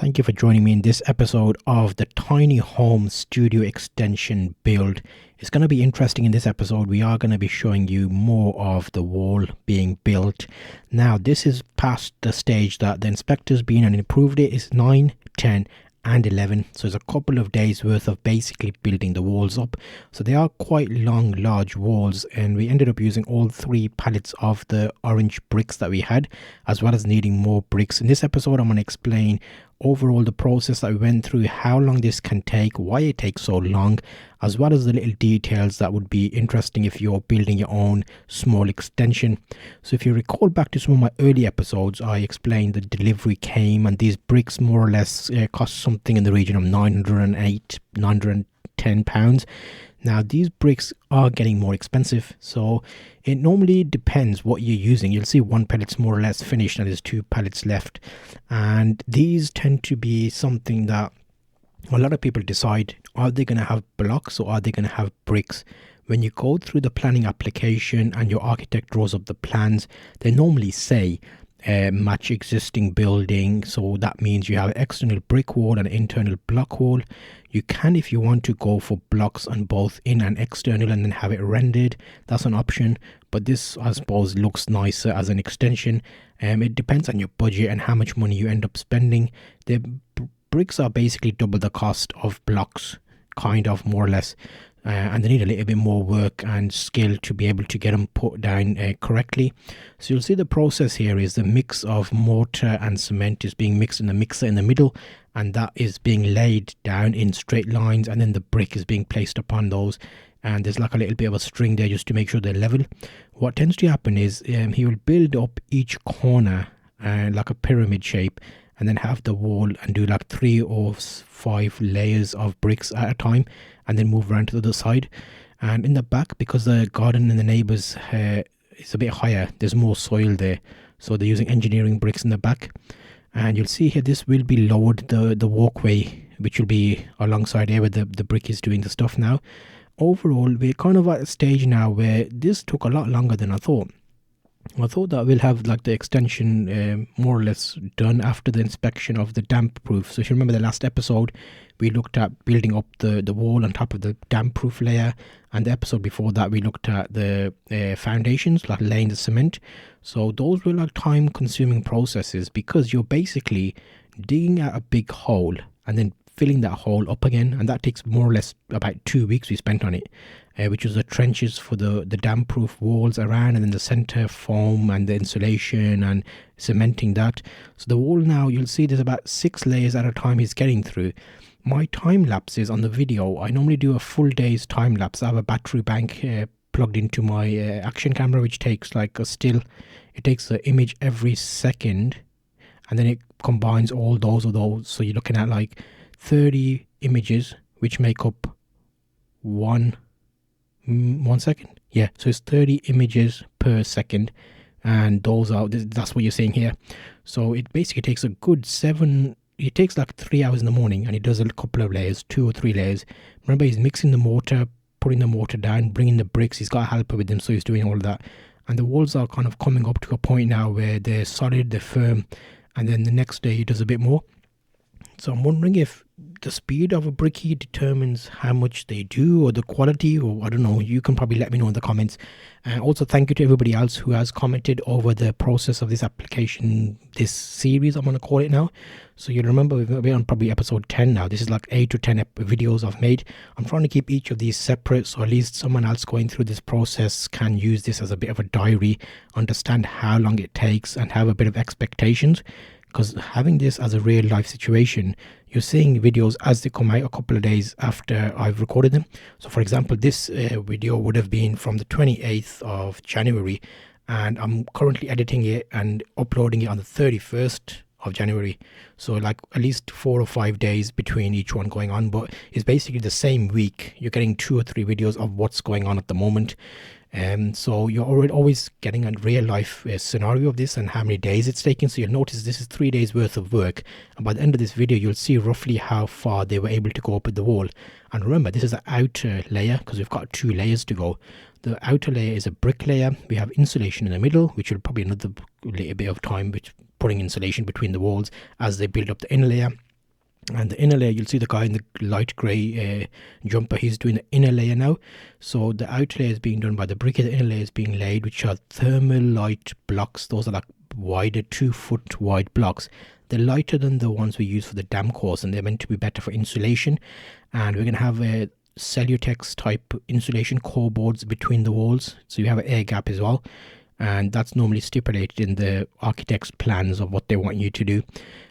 Thank you for joining me in this episode of the Tiny Home Studio Extension build. It's going to be interesting. In this episode, we are going to be showing you more of the wall being built. Now, this is past the stage that the inspector's been and improved it. It's 9, 10 and 11, so it's a couple of days worth of basically building the walls up. So they are quite long, large walls, and we ended up using all 3 pallets of the orange bricks that we had, as well as needing more bricks. In this episode, I'm going to explain overall the process that we went through, how long this can take, why it takes so long, as well as the little details that would be interesting if you're building your own small extension. So if you recall back to some of my early episodes, I explained the delivery came and these bricks more or less cost something in the region of £910. Now these bricks are getting more expensive, so it normally depends what you're using. You'll see 1 pallet's more or less finished and there's 2 pallets left, and these tend to be something that a lot of people decide, are they going to have blocks or are they going to have bricks? When you go through the planning application and your architect draws up the plans, they normally say match existing building, so that means you have external brick wall and internal block wall. You can, if you want to, go for blocks on both in and external and then have it rendered. That's an option, but this I suppose looks nicer as an extension. It depends on your budget and how much money you end up spending. The bricks are basically double the cost of blocks, kind of, more or less. And they need a little bit more work and skill to be able to get them put down correctly. So you'll see the process here is the mix of mortar and cement is being mixed in the mixer in the middle, and that is being laid down in straight lines, and then the brick is being placed upon those, and there's like a little bit of a string there just to make sure they're level. What tends to happen is he will build up each corner like a pyramid shape, and then have the wall and do like 3 or 5 layers of bricks at a time, and then move around to the other side. And in the back, because the garden and the neighbors is a bit higher, there's more soil there, so they're using engineering bricks in the back. And you'll see here this will be lowered, the walkway, which will be alongside here where the brick is doing the stuff. Now overall, we're kind of at a stage now where this took a lot longer than I thought. I thought that we'll have like the extension more or less done after the inspection of the damp proof. So if you remember the last episode, we looked at building up the wall on top of the damp proof layer, and the episode before that we looked at the foundations, like laying the cement. So those were like time consuming processes, because you're basically digging out a big hole and then filling that hole up again, and that takes more or less about 2 weeks we spent on it, which was the trenches for the damp proof walls around, and then the center foam and the insulation and cementing that. So the wall now, you'll see there's about 6 layers at a time he's getting through. My time lapses on the video, I normally do a full day's time lapse. I have a battery bank plugged into my action camera, which takes like a still, it takes the image every second, and then it combines all those of those. So you're looking at like 30 images, which make up one second. Yeah, so it's 30 images per second, and that's what you're seeing here. So it basically takes a good it takes like 3 hours in the morning, and he does a couple of layers, 2 or 3 layers. Remember, he's mixing the mortar, putting the mortar down, bringing the bricks. He's got a helper with him, so he's doing all of that. And the walls are kind of coming up to a point now where they're solid, they're firm, and then the next day he does a bit more. So I'm wondering if the speed of a brickie determines how much they do, or the quality, or I don't know. You can probably let me know in the comments. And also thank you to everybody else who has commented over the process of this application, this series I'm going to call it now. So you'll remember we're on probably episode 10 now. This is like 8 to 10 videos I've made. I'm trying to keep each of these separate, so at least someone else going through this process can use this as a bit of a diary, understand how long it takes, and have a bit of expectations. Because having this as a real life situation, you're seeing videos as they come out a couple of days after I've recorded them. So for example, this video would have been from the 28th of January, and I'm currently editing it and uploading it on the 31st of January. So like at least 4 or 5 days between each one going on, but it's basically the same week. You're getting 2 or 3 videos of what's going on at the moment. So you're always getting a real life scenario of this and how many days it's taking. So you'll notice this is 3 days worth of work, and by the end of this video you'll see roughly how far they were able to go up with the wall. And remember, this is an outer layer because we've got 2 layers to go. The outer layer is a brick layer. We have insulation in the middle, which will probably another little bit of time putting insulation between the walls as they build up the inner layer. And the inner layer, you'll see the guy in the light grey jumper, he's doing the inner layer now. So the outer layer is being done by the brickie, the inner layer is being laid, which are thermalite blocks. Those are like wider, 2-foot wide blocks. They're lighter than the ones we use for the dam course, and they're meant to be better for insulation. And we're going to have a Cellutex type insulation core boards between the walls, so you have an air gap as well. And that's normally stipulated in the architect's plans of what they want you to do.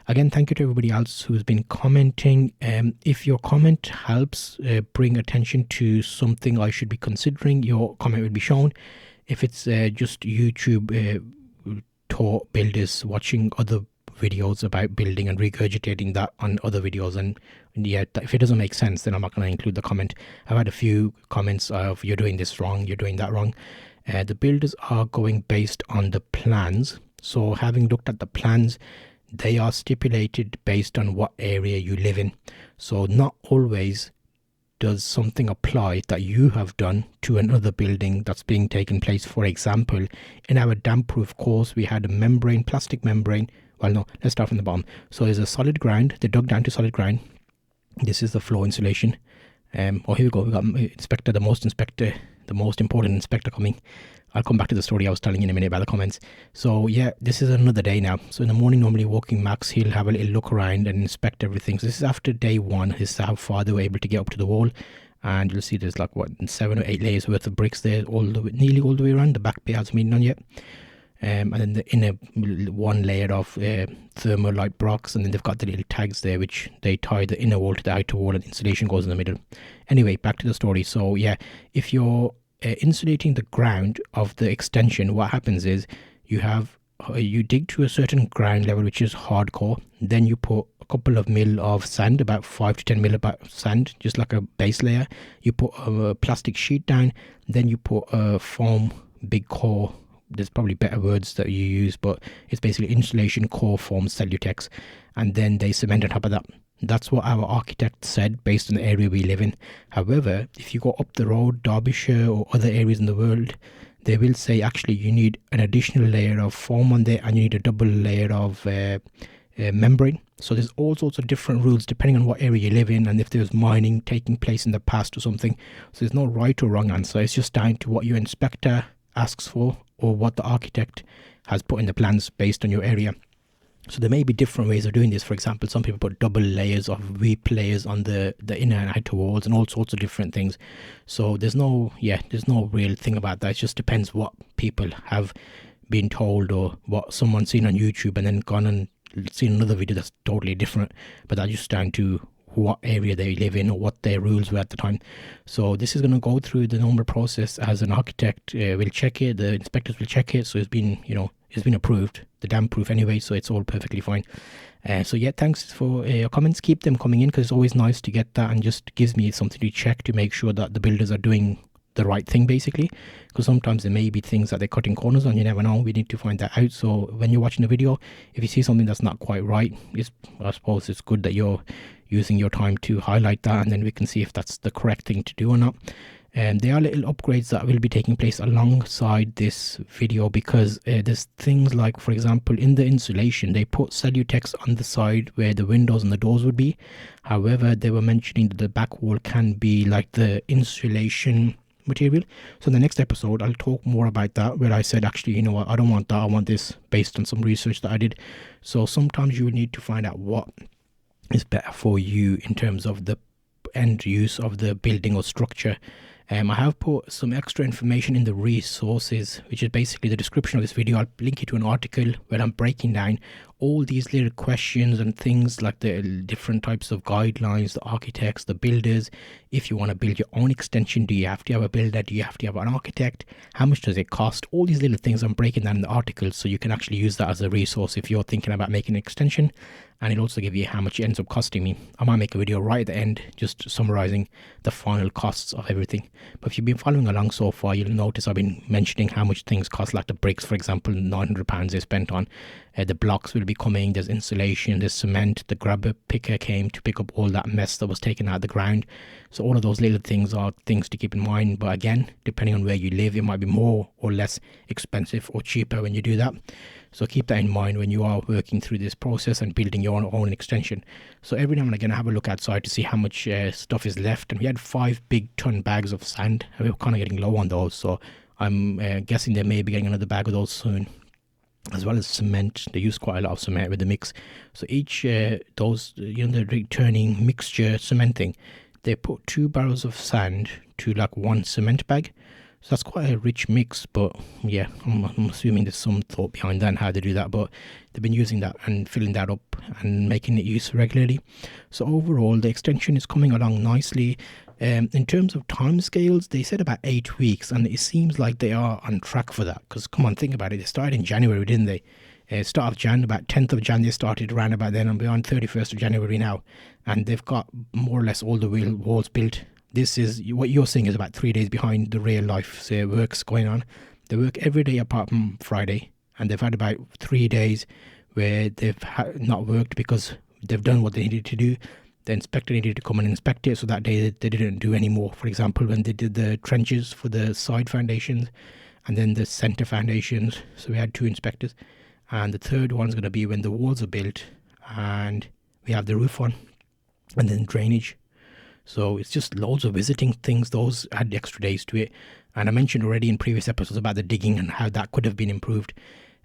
Again, thank you to everybody else who's been commenting. If your comment helps bring attention to something I should be considering, your comment will be shown. If it's just YouTube tour builders watching other videos about building and regurgitating that on other videos, and yeah, if it doesn't make sense, then I'm not going to include the comment. I've had a few comments of you're doing this wrong, you're doing that wrong. The builders are going based on the plans. So having looked at the plans, they are stipulated based on what area you live in. So not always does something apply that you have done to another building that's being taken place. For example, in our damp proof course, we had a membrane, plastic membrane. Well, no, let's start from the bottom. So there's a solid ground. They dug down to solid ground. This is the floor insulation. Oh, here we go. We got inspector, the most important inspector coming. I'll come back to the story I was telling you in a minute about the comments. So yeah, this is another day now. So in the morning, normally walking Max, he'll have a little look around and inspect everything. So this is after day one. This is how far they were able to get up to the wall. And you'll see there's like, what, 7 or 8 layers worth of bricks there, nearly all the way around. The back bit hasn't been done yet. And then the inner one layer of thermalite blocks, and then they've got the little tags there which they tie the inner wall to the outer wall, and insulation goes in the middle. Anyway, back to the story. So yeah, if you're insulating the ground of the extension, what happens is you dig to a certain ground level which is hardcore, then you put a couple of mil of sand, about 5 to 10 mil of sand, just like a base layer. You put a plastic sheet down, then you put a foam big core. There's probably better words that you use, but it's basically insulation core foam Cellutex, and then they cement on top of that. That's what our architect said based on the area we live in. However, if you go up the road, Derbyshire or other areas in the world, they will say actually you need an additional layer of foam on there, and you need a double layer of membrane. So there's all sorts of different rules depending on what area you live in, and if there's mining taking place in the past or something. So there's no right or wrong answer. It's just down to what your inspector asks for, or what the architect has put in the plans based on your area. So there may be different ways of doing this. For example, some people put double layers of weep layers on the inner and outer walls, and all sorts of different things. So there's no real thing about that. It just depends what people have been told, or what someone's seen on YouTube and then gone and seen another video that's totally different. But that's just down to what area they live in or what their rules were at the time. So this is going to go through the normal process as an architect will check it, the inspectors will check it. So it's been approved, the damp proof anyway, so it's all perfectly fine. So yeah, thanks for your comments. Keep them coming in, because it's always nice to get that, and just gives me something to check to make sure that the builders are doing the right thing, basically, because sometimes there may be things that they're cutting corners on. You never know. We need to find that out. So when you're watching the video, if you see something that's not quite right, I suppose it's good that you're using your time to highlight that, and then we can see if that's the correct thing to do or not. And there are little upgrades that will be taking place alongside this video, because there's things like, for example, in the insulation they put Cellutex on the side where the windows and the doors would be. However, they were mentioning that the back wall can be like the insulation material. So in the next episode I'll talk more about that, where I said actually, you know what, I don't want that, I want this, based on some research that I did. So sometimes you will need to find out what is better for you in terms of the end use of the building or structure. I have put some extra information in the resources, which is basically the description of this video. I'll link you to an article where I'm breaking down all these little questions and things, like the different types of guidelines, the architects, the builders. If you want to build your own extension, do you have to have a builder? Do you have to have an architect? How much does it cost? All these little things I'm breaking down in the article, so you can actually use that as a resource if you're thinking about making an extension. And it'll also give you how much it ends up costing me. I might make a video right at the end just summarizing the final costs of everything. But if you've been following along so far, you'll notice I've been mentioning how much things cost, like the bricks, for example, £900 they spent on. The blocks will be coming, there's insulation, there's cement, the grabber picker came to pick up all that mess that was taken out of the ground. So all of those little things are things to keep in mind. But again, depending on where you live, it might be more or less expensive or cheaper when you do that. So keep that in mind when you are working through this process and building your own extension. So every now and again I have a look outside to see how much stuff is left, and we had 5 big-ton bags of sand and we were kind of getting low on those, so I'm guessing they may be getting another bag of those soon, as well as cement. They use quite a lot of cement with the mix. So each those, you know, the returning mixture cement thing, they put 2 barrels of sand to like 1 cement bag. So that's quite a rich mix, but yeah, I'm assuming there's some thought behind that and how they do that, but they've been using that and filling that up and making it use regularly. So overall the extension is coming along nicely. In terms of timescales, they said about 8 weeks, and it seems like they are on track for that, because come on, think about it, they started in January, didn't they? Start of Jan, about 10th of Jan they started, around about then, and we're on 31st of January now, and they've got more or less all the walls built. This is what you're seeing is about 3 days behind the real life works going on. They work every day apart from Friday, and they've had about 3 days where they've not worked because they've done what they needed to do. The inspector needed to come and inspect it, so that day they didn't do any more. For example, when they did the trenches for the side foundations and then the center foundations, so we had 2 inspectors, and the third one's going to be when the walls are built and we have the roof on, and then drainage. So it's just loads of visiting things. Those add extra days to it. And I mentioned already in previous episodes about the digging and how that could have been improved.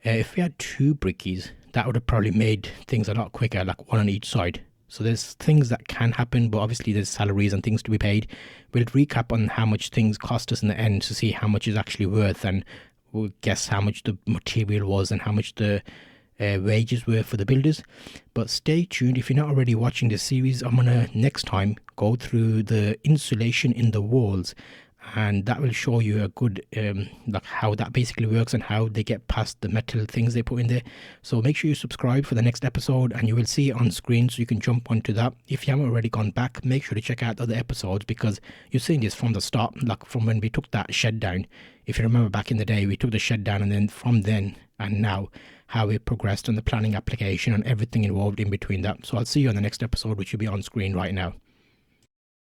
If we had 2 brickies, that would have probably made things a lot quicker, like 1 on each side. So there's things that can happen, but obviously there's salaries and things to be paid. We'll recap on how much things cost us in the end to see how much is actually worth, and we'll guess how much the material was and how much the wages were for the builders. But stay tuned. If you're not already watching this series, I'm gonna next time go through the insulation in the walls, and that will show you a good like how that basically works and how they get past the metal things they put in there. So make sure you subscribe for the next episode, and you will see it on screen, so you can jump onto that. If you haven't already gone back, make sure to check out other episodes, because you're seeing this from the start, like from when we took that shed down. If you remember back in the day, we took the shed down, and then from then and now how we progressed on the planning application and everything involved in between that. So I'll see you on the next episode, which will be on screen right now.